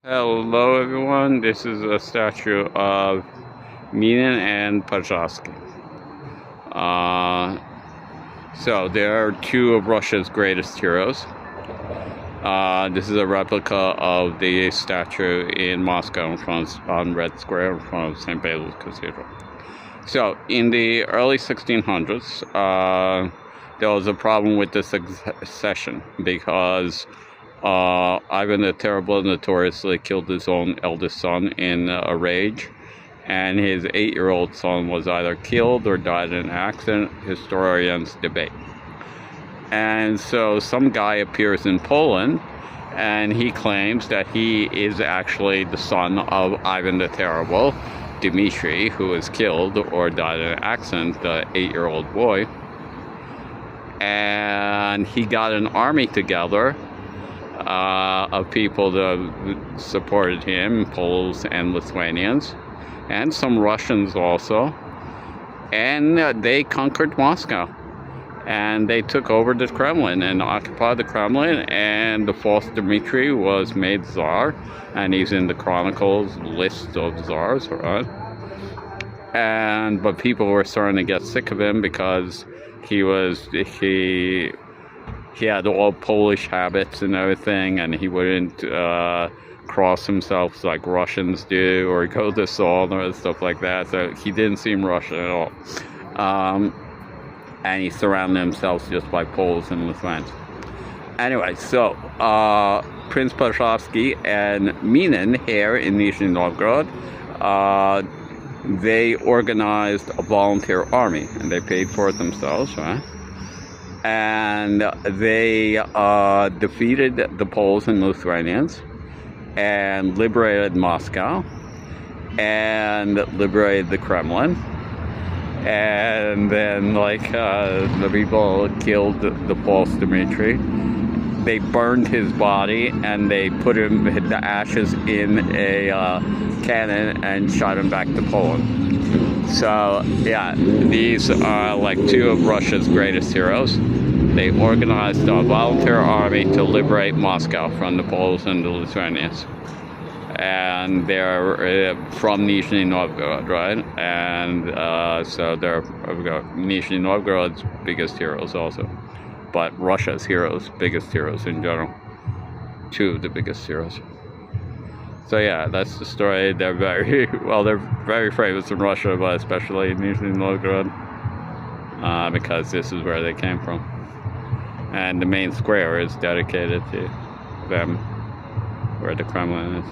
Hello everyone, this is a statue of Minan and Pozharsky. Uh, so there are two of Russia's greatest heroes. This is a replica of the statue in Moscow on Red Square in front of St. Basil's Cathedral. So in the early 1600s, there was a problem with the succession because Ivan the Terrible notoriously killed his own eldest son in a rage, and his 8-year-old son was either killed or died in an accident. Historians debate. And so some guy appears in Poland, and he claims that he is actually the son of Ivan the Terrible, Dmitri, who was killed or died in an accident, the 8-year-old boy. And he got an army together of people that supported him, Poles and Lithuanians, and some Russians also, and they conquered Moscow, and they took over the Kremlin and occupied the Kremlin, and the false Dmitri was made Tsar, and he's in the Chronicles list of Tsars, right? But people were starting to get sick of him because he had all Polish habits and everything, and he wouldn't cross himself like Russians do or go to Salt or stuff like that. So he didn't seem Russian at all. And he surrounded himself just by Poles and Lithuanians. Anyway, so Prince Pozharsky and Minan here in Nizhny Novgorod, they organized a volunteer army, and they paid for it themselves, right? And they defeated the Poles and Lithuanians and liberated Moscow and liberated the Kremlin. And then, the people killed the false Dmitri. They burned his body, and they put the ashes in a cannon and shot him back to Poland. So, yeah, these are like two of Russia's greatest heroes. They organized a volunteer army to liberate Moscow from the Poles and the Lithuanians. And they're from Nizhny Novgorod, right? And so they're Nizhny Novgorod's biggest heroes also. But Russia's biggest heroes in general. Two of the biggest heroes. So yeah, that's the story. They're very famous in Russia, but especially in Nizhny Novgorod, because this is where they came from. And the main square is dedicated to them, where the Kremlin is.